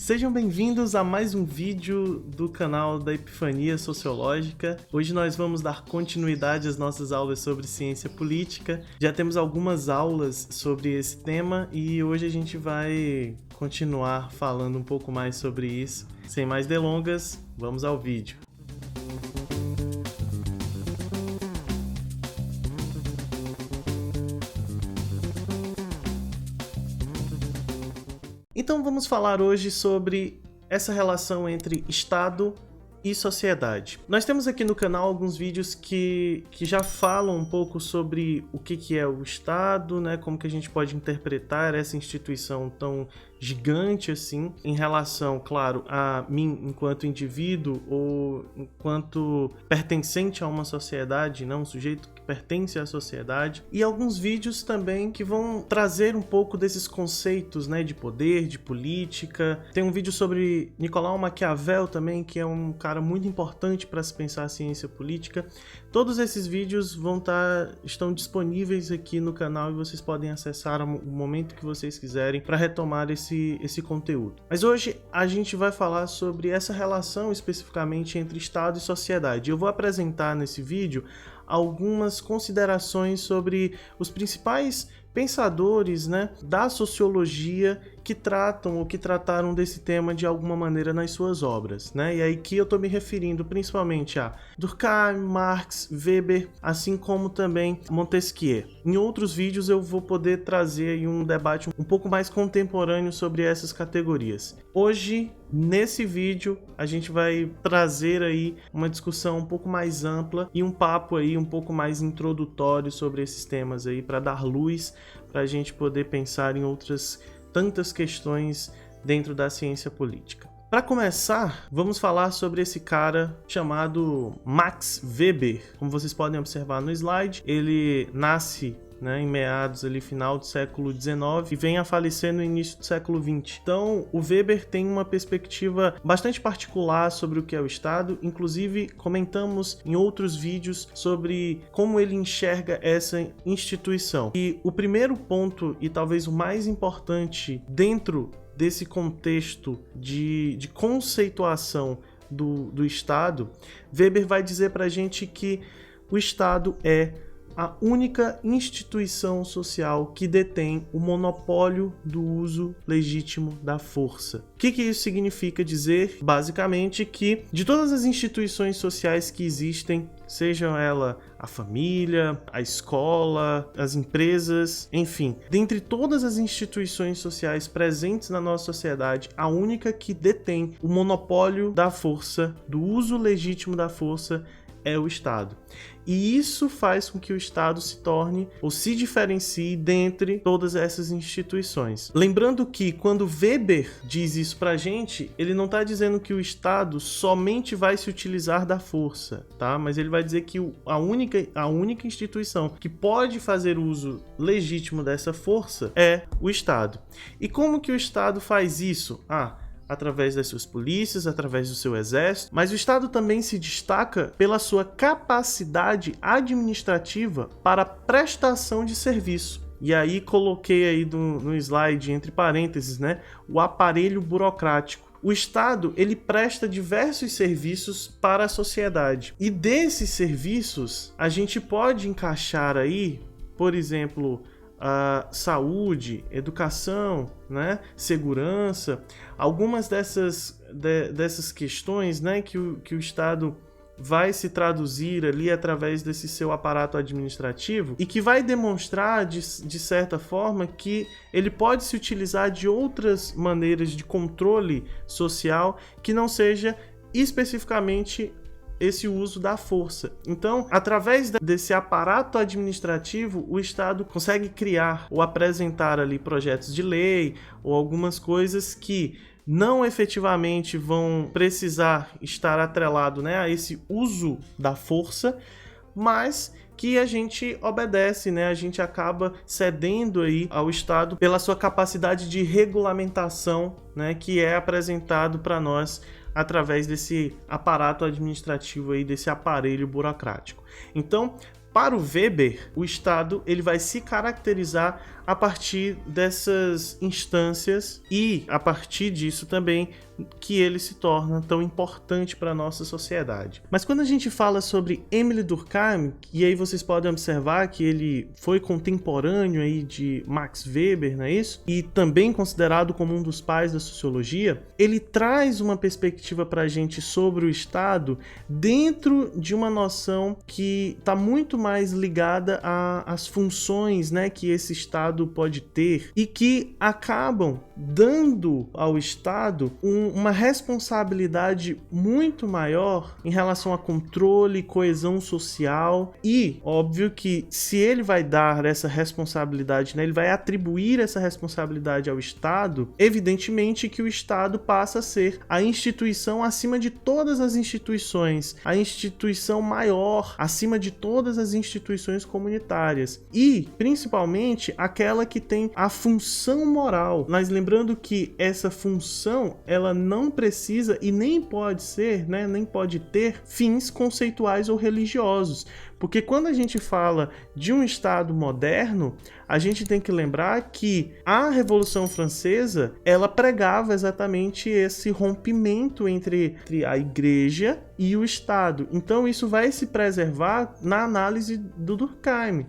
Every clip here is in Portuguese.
Sejam bem-vindos a mais um vídeo do canal da Epifania Sociológica. Hoje nós vamos dar continuidade às nossas aulas sobre ciência política. Já temos algumas aulas sobre esse tema e hoje a gente vai continuar falando um pouco mais sobre isso. Sem mais delongas, vamos ao vídeo. Então vamos falar hoje sobre essa relação entre Estado e sociedade. Nós temos aqui no canal alguns vídeos que já falam um pouco sobre o que é o Estado, né? Como que a gente pode interpretar essa instituição tão gigante assim, em relação, claro, a mim enquanto indivíduo ou enquanto pertencente a uma sociedade, não um sujeito que pertence à sociedade, e alguns vídeos também que vão trazer um pouco desses conceitos, né, de poder, de política. Tem um vídeo sobre Nicolau Maquiavel também, que é um cara muito importante para se pensar a ciência política. Todos esses vídeos estão disponíveis aqui no canal e vocês podem acessar o momento que vocês quiserem para retomar esse conteúdo. Mas hoje a gente vai falar sobre essa relação especificamente entre Estado e sociedade. Eu vou apresentar nesse vídeo algumas considerações sobre os principais pensadores, né, da sociologia que tratam ou que trataram desse tema de alguma maneira nas suas obras, né? E aí que eu estou me referindo principalmente a Durkheim, Marx, Weber, assim como também Montesquieu. Em outros vídeos eu vou poder trazer aí um debate um pouco mais contemporâneo sobre essas categorias. Hoje, nesse vídeo, a gente vai trazer aí uma discussão um pouco mais ampla e um papo aí um pouco mais introdutório sobre esses temas aí, para dar luz, para a gente poder pensar em outras tantas questões dentro da ciência política. Para começar, vamos falar sobre esse cara chamado Max Weber. Como vocês podem observar no slide, ele nasce em meados ali, final do século XIX e vem a falecer no início do século XX. Então, o Weber tem uma perspectiva bastante particular sobre o que é o Estado. Inclusive, comentamos em outros vídeos sobre como ele enxerga essa instituição. E o primeiro ponto, e talvez o mais importante dentro desse contexto de conceituação do Estado, Weber vai dizer pra gente que o Estado é a única instituição social que detém o monopólio do uso legítimo da força. O que isso significa dizer? Basicamente que de todas as instituições sociais que existem, sejam ela a família, a escola, as empresas, enfim, dentre todas as instituições sociais presentes na nossa sociedade, a única que detém o monopólio da força, do uso legítimo da força, é o Estado. E isso faz com que o Estado se torne ou se diferencie dentre todas essas instituições. Lembrando que quando Weber diz isso pra gente, ele não está dizendo que o Estado somente vai se utilizar da força, tá? Mas ele vai dizer que a única instituição que pode fazer uso legítimo dessa força é o Estado. E como que o Estado faz isso? Através das suas polícias, através do seu exército, mas o Estado também se destaca pela sua capacidade administrativa para prestação de serviço. E aí coloquei aí no slide, entre parênteses, o aparelho burocrático. O Estado, ele presta diversos serviços para a sociedade. E desses serviços, a gente pode encaixar aí, por exemplo, saúde, educação, segurança, algumas dessas questões que o Estado vai se traduzir ali através desse seu aparato administrativo e que vai demonstrar de certa forma que ele pode se utilizar de outras maneiras de controle social que não seja especificamente esse uso da força. Então, através desse aparato administrativo, o Estado consegue criar ou apresentar ali projetos de lei ou algumas coisas que não efetivamente vão precisar estar atrelado a esse uso da força, mas que a gente obedece, a gente acaba cedendo aí ao Estado pela sua capacidade de regulamentação, que é apresentado para nós através desse aparato administrativo aí, desse aparelho burocrático. Então, Para o Weber, o Estado ele vai se caracterizar a partir dessas instâncias e a partir disso também que ele se torna tão importante para a nossa sociedade. Mas quando a gente fala sobre Émile Durkheim, e aí vocês podem observar que ele foi contemporâneo aí de Max Weber, não é isso? E também considerado como um dos pais da sociologia, ele traz uma perspectiva para a gente sobre o Estado dentro de uma noção que está muito mais ligada às funções, né, que esse Estado pode ter e que acabam dando ao Estado uma responsabilidade muito maior em relação a controle, coesão social e, óbvio que se ele vai dar essa responsabilidade, né, ele vai atribuir essa responsabilidade ao Estado, evidentemente que o Estado passa a ser a instituição acima de todas as instituições, a instituição maior acima de todas as instituições comunitárias e, principalmente, aquela que tem a função moral. Mas lembrando que essa função, ela não precisa e nem pode ser, né, nem pode ter fins conceituais ou religiosos. Porque quando a gente fala de um Estado moderno, a gente tem que lembrar que a Revolução Francesa, ela pregava exatamente esse rompimento entre a Igreja e o Estado. Então isso vai se preservar na análise do Durkheim.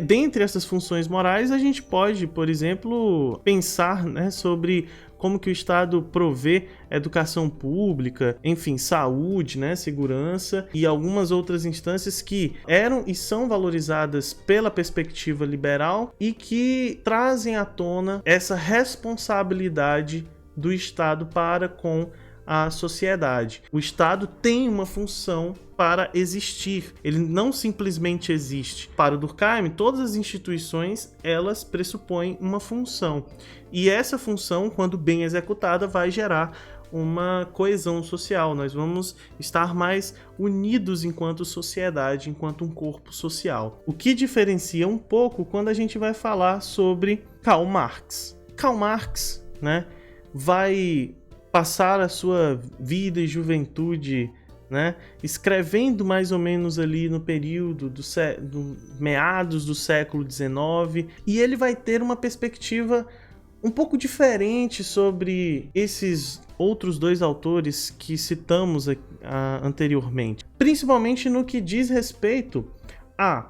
Dentre essas funções morais, a gente pode, por exemplo, pensar, né, sobre como que o Estado provê educação pública, enfim, saúde, né, segurança e algumas outras instâncias que eram e são valorizadas pela perspectiva liberal e que trazem à tona essa responsabilidade do Estado para com a sociedade. O Estado tem uma função para existir, ele não simplesmente existe. Para o Durkheim, todas as instituições, elas pressupõem uma função, e essa função, quando bem executada, vai gerar uma coesão social. Nós vamos estar mais unidos enquanto sociedade, enquanto um corpo social. O que diferencia um pouco quando a gente vai falar sobre Karl Marx. Karl Marx, né, vai passar a sua vida e juventude, né, escrevendo mais ou menos ali no período do meados do século XIX, e ele vai ter uma perspectiva um pouco diferente sobre esses outros dois autores que citamos anteriormente, principalmente no que diz respeito a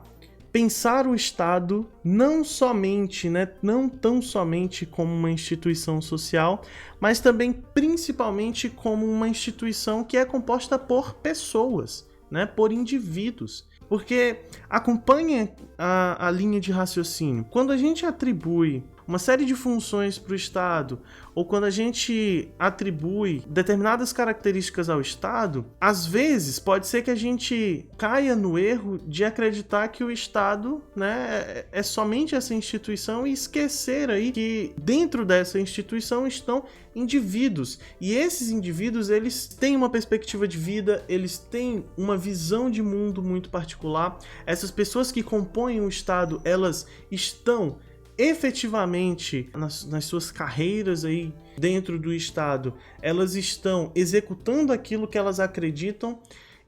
pensar o Estado não somente, né, não tão somente como uma instituição social, mas também principalmente como uma instituição que é composta por pessoas, né, por indivíduos. Porque acompanha a linha de raciocínio. Quando a gente atribui uma série de funções para o Estado, ou quando a gente atribui determinadas características ao Estado, às vezes pode ser que a gente caia no erro de acreditar que o Estado, né, é somente essa instituição e esquecer aí que dentro dessa instituição estão indivíduos, e esses indivíduos, eles têm uma perspectiva de vida, eles têm uma visão de mundo muito particular. Essas pessoas que compõem o Estado, elas estão efetivamente nas suas carreiras aí dentro do Estado, elas estão executando aquilo que elas acreditam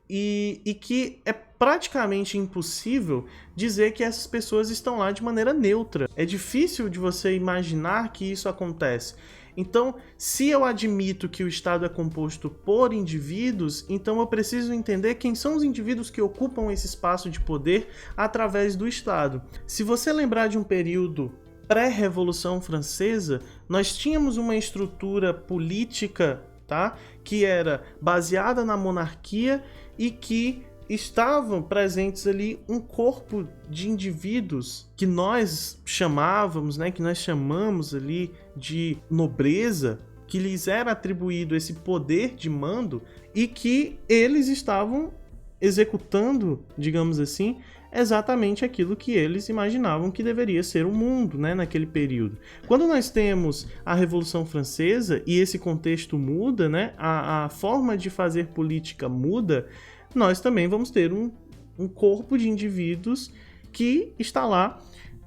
e que é praticamente impossível dizer que essas pessoas estão lá de maneira neutra. É difícil de você imaginar que isso acontece. Então, se eu admito que o Estado é composto por indivíduos, então eu preciso entender quem são os indivíduos que ocupam esse espaço de poder através do Estado. Se você lembrar de um período pré-Revolução Francesa, nós tínhamos uma estrutura política, tá, que era baseada na monarquia e que estavam presentes ali um corpo de indivíduos que nós chamávamos, né, que nós chamamos ali de nobreza, que lhes era atribuído esse poder de mando e que eles estavam executando, digamos assim, exatamente aquilo que eles imaginavam que deveria ser o mundo, né, naquele período. Quando nós temos a Revolução Francesa e esse contexto muda, né, a forma de fazer política muda, nós também vamos ter um corpo de indivíduos que está lá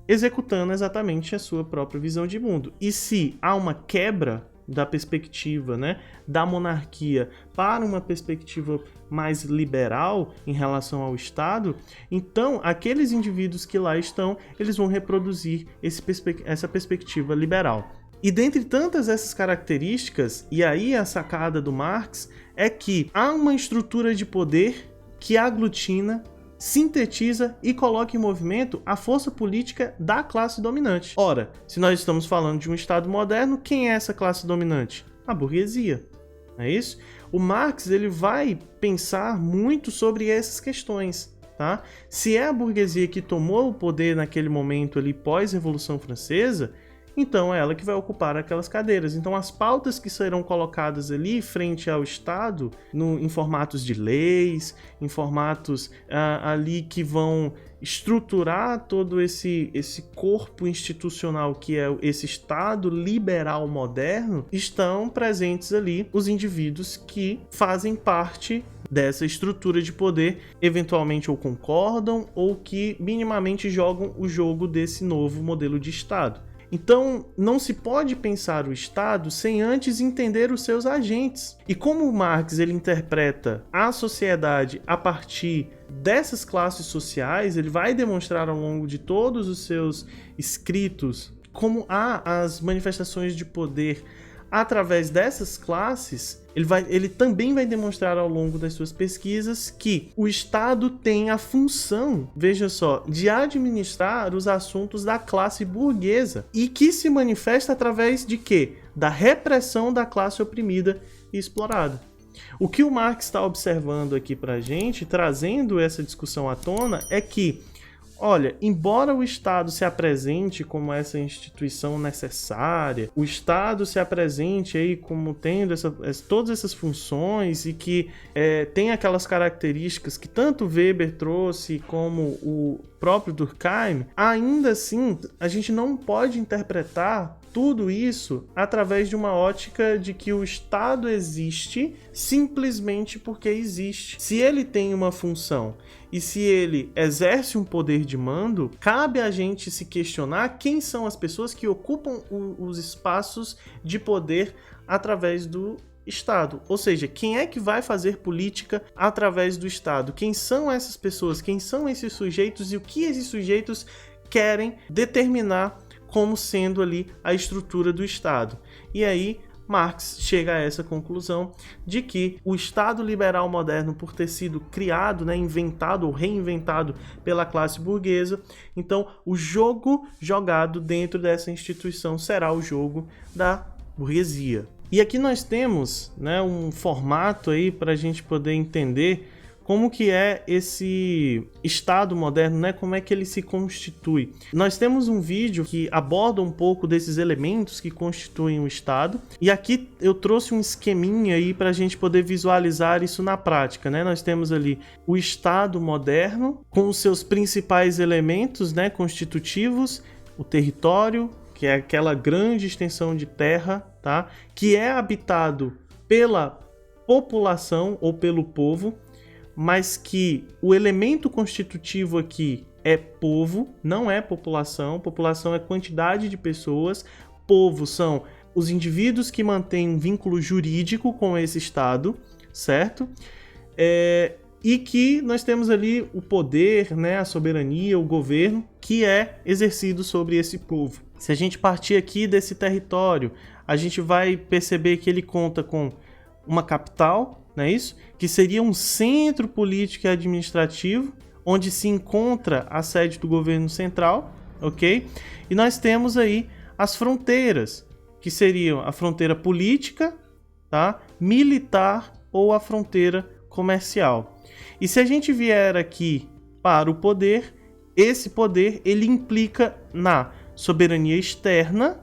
executando exatamente a sua própria visão de mundo. E se há uma quebra da perspectiva, né, da monarquia para uma perspectiva mais liberal em relação ao Estado, então aqueles indivíduos que lá estão, eles vão reproduzir essa perspectiva liberal. E dentre tantas essas características, e aí a sacada do Marx, é que há uma estrutura de poder que aglutina, sintetiza e coloca em movimento a força política da classe dominante. Ora, se nós estamos falando de um Estado moderno, quem é essa classe dominante? A burguesia, não é isso? O Marx ele vai pensar muito sobre essas questões. Tá? Se é a burguesia que tomou o poder naquele momento ali pós-Revolução Francesa, então é ela que vai ocupar aquelas cadeiras. Então as pautas que serão colocadas ali frente ao Estado, em formatos de leis, em formatos ali que vão estruturar todo esse corpo institucional que é esse Estado liberal moderno, estão presentes ali os indivíduos que fazem parte dessa estrutura de poder, eventualmente ou concordam ou que minimamente jogam o jogo desse novo modelo de Estado. Então, não se pode pensar o Estado sem antes entender os seus agentes. E como o Marx ele interpreta a sociedade a partir dessas classes sociais, ele vai demonstrar ao longo de todos os seus escritos como há as manifestações de poder através dessas classes. Ele também vai demonstrar ao longo das suas pesquisas que o Estado tem a função, veja só, de administrar os assuntos da classe burguesa e que se manifesta através de quê? Da repressão da classe oprimida e explorada. O que o Marx está observando aqui pra gente, trazendo essa discussão à tona, é que olha, embora o Estado se apresente como essa instituição necessária, o Estado se apresente aí como tendo todas essas funções e que tem aquelas características que tanto Weber trouxe como o próprio Durkheim, ainda assim a gente não pode interpretar tudo isso através de uma ótica de que o Estado existe simplesmente porque existe. Se ele tem uma função e se ele exerce um poder de mando, cabe a gente se questionar quem são as pessoas que ocupam os espaços de poder através do Estado. Ou seja, quem é que vai fazer política através do Estado? Quem são essas pessoas? Quem são esses sujeitos e o que esses sujeitos querem determinar como sendo ali a estrutura do Estado? E aí Marx chega a essa conclusão de que o Estado liberal moderno, por ter sido criado, né, inventado ou reinventado pela classe burguesa, então o jogo jogado dentro dessa instituição será o jogo da burguesia. E aqui nós temos, né, um formato aí para a gente poder entender como que é esse Estado moderno, né? Como é que ele se constitui. Nós temos um vídeo que aborda um pouco desses elementos que constituem o Estado, e aqui eu trouxe um esqueminha aí para a gente poder visualizar isso na prática, né? Nós temos ali o Estado moderno com os seus principais elementos, né, constitutivos, o território, que é aquela grande extensão de terra, tá? Que é habitado pela população ou pelo povo, mas que o elemento constitutivo aqui é povo, não é população. População é quantidade de pessoas, povo são os indivíduos que mantêm um vínculo jurídico com esse Estado, certo? E que nós temos ali o poder, né, a soberania, o governo, que é exercido sobre esse povo. Se a gente partir aqui desse território, a gente vai perceber que ele conta com uma capital, não é isso? Que seria um centro político e administrativo, onde se encontra a sede do governo central, ok? E nós temos aí as fronteiras, que seriam a fronteira política, tá? Militar ou a fronteira comercial. E se a gente vier aqui para o poder, esse poder ele implica na soberania externa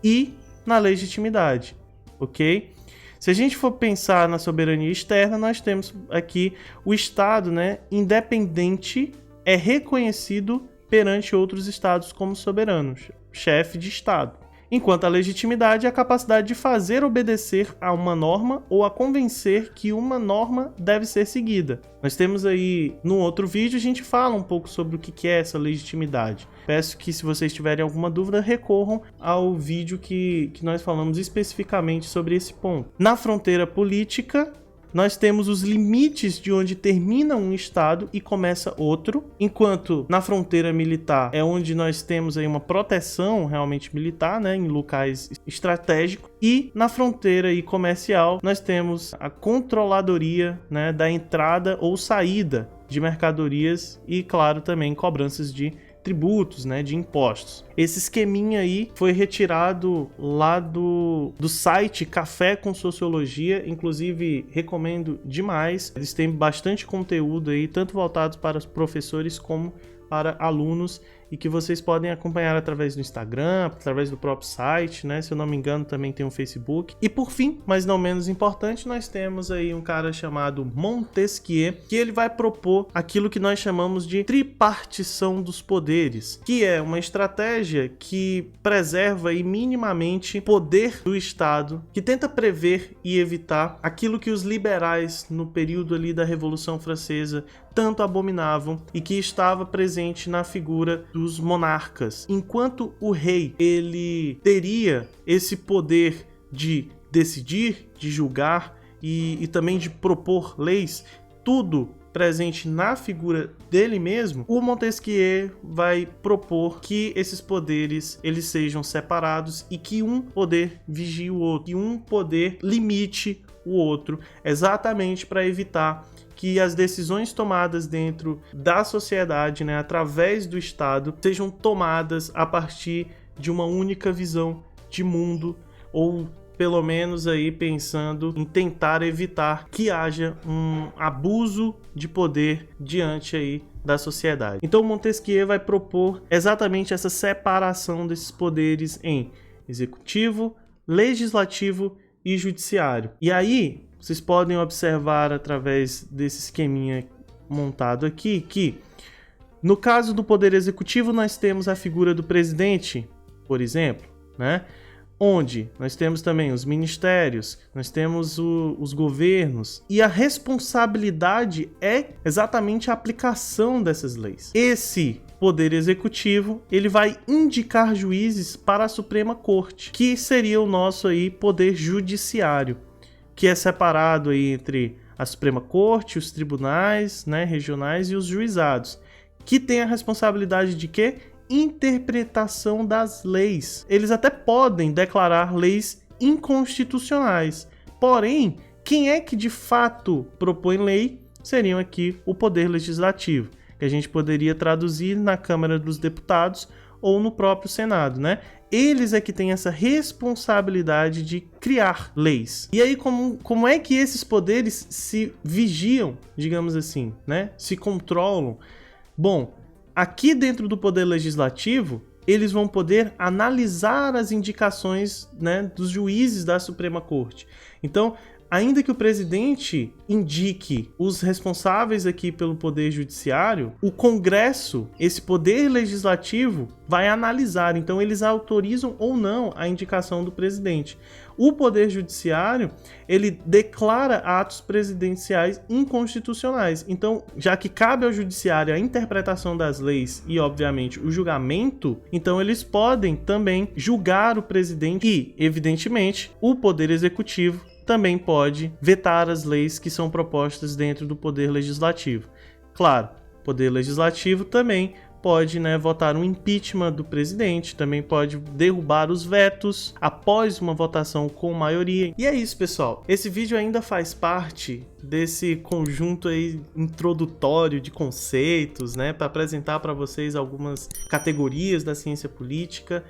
e na legitimidade, ok? Se a gente for pensar na soberania externa, nós temos aqui o Estado, né, independente, é reconhecido perante outros estados como soberano, chefe de Estado. enquanto a legitimidade é a capacidade de fazer obedecer a uma norma ou a convencer que uma norma deve ser seguida. Nós temos aí, no outro vídeo, a gente fala um pouco sobre o que é essa legitimidade. Peço que, se vocês tiverem alguma dúvida, recorram ao vídeo que nós falamos especificamente sobre esse ponto. Na fronteira política, nós temos os limites de onde termina um estado e começa outro, enquanto na fronteira militar é onde nós temos aí uma proteção realmente militar, né, em locais estratégicos, e na fronteira aí comercial nós temos a controladoria, né, da entrada ou saída de mercadorias e, claro, também cobranças de tributos, né, de impostos. Esse esqueminha aí foi retirado lá do site Café com Sociologia, inclusive recomendo demais. Eles têm bastante conteúdo aí, tanto voltados para os professores como para alunos, e que vocês podem acompanhar através do Instagram, através do próprio site, né? Se eu não me engano, também tem um Facebook. E por fim, mas não menos importante, nós temos aí um cara chamado Montesquieu, que ele vai propor aquilo que nós chamamos de tripartição dos poderes, que é uma estratégia que preserva aí minimamente o poder do Estado, que tenta prever e evitar aquilo que os liberais no período ali da Revolução Francesa tanto abominavam e que estava presente na figura dos monarcas. Enquanto o rei, ele teria esse poder de decidir, de julgar e também de propor leis, tudo presente na figura dele mesmo, o Montesquieu vai propor que esses poderes eles sejam separados e que um poder vigie o outro, que um poder limite o outro, exatamente para evitar que as decisões tomadas dentro da sociedade, né, através do Estado, sejam tomadas a partir de uma única visão de mundo, ou pelo menos aí pensando em tentar evitar que haja um abuso de poder diante aí da sociedade. Então Montesquieu vai propor exatamente essa separação desses poderes em executivo, legislativo e judiciário. E aí vocês podem observar através desse esqueminha montado aqui que, no caso do poder executivo, nós temos a figura do presidente, por exemplo, né? Onde nós temos também os ministérios, nós temos os governos, e a responsabilidade é exatamente a aplicação dessas leis. Esse poder executivo, ele vai indicar juízes para a Suprema Corte, que seria o nosso aí poder judiciário, que é separado aí entre a Suprema Corte, os tribunais, né, regionais e os juizados, que tem a responsabilidade de quê? Interpretação das leis. Eles até podem declarar leis inconstitucionais, porém, quem é que de fato propõe lei seriam aqui o Poder Legislativo, que a gente poderia traduzir na Câmara dos Deputados ou no próprio Senado, né? Eles é que têm essa responsabilidade de criar leis. E aí, como é que esses poderes se vigiam, digamos assim, né? Se controlam? Bom, aqui dentro do Poder Legislativo, eles vão poder analisar as indicações, né, dos juízes da Suprema Corte. Então, ainda que o presidente indique os responsáveis aqui pelo poder judiciário, o Congresso, esse poder legislativo, vai analisar. Então, eles autorizam ou não a indicação do presidente. O poder judiciário, ele declara atos presidenciais inconstitucionais. Então, já que cabe ao judiciário a interpretação das leis e, obviamente, o julgamento, então eles podem também julgar o presidente e, evidentemente, o poder executivo também pode vetar as leis que são propostas dentro do Poder Legislativo. Claro, o Poder Legislativo também pode, né, votar um impeachment do presidente, também pode derrubar os vetos após uma votação com maioria. E é isso, pessoal. Esse vídeo ainda faz parte desse conjunto aí introdutório de conceitos, né, para apresentar para vocês algumas categorias da ciência política.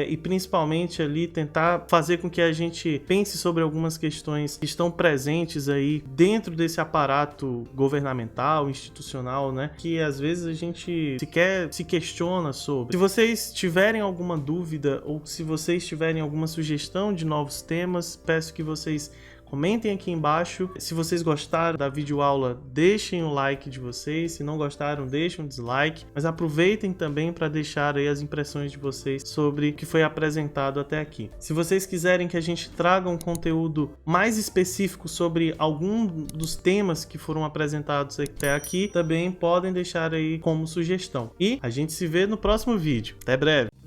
E principalmente ali tentar fazer com que a gente pense sobre algumas questões que estão presentes aí dentro desse aparato governamental, institucional, né? Que às vezes a gente sequer se questiona sobre. Se vocês tiverem alguma dúvida ou se vocês tiverem alguma sugestão de novos temas, peço que vocês Comentem aqui embaixo. Se vocês gostaram da videoaula, deixem o like de vocês. Se não gostaram, deixem um dislike. Mas aproveitem também para deixar aí as impressões de vocês sobre o que foi apresentado até aqui. Se vocês quiserem que a gente traga um conteúdo mais específico sobre algum dos temas que foram apresentados até aqui, também podem deixar aí como sugestão. E a gente se vê no próximo vídeo. Até breve!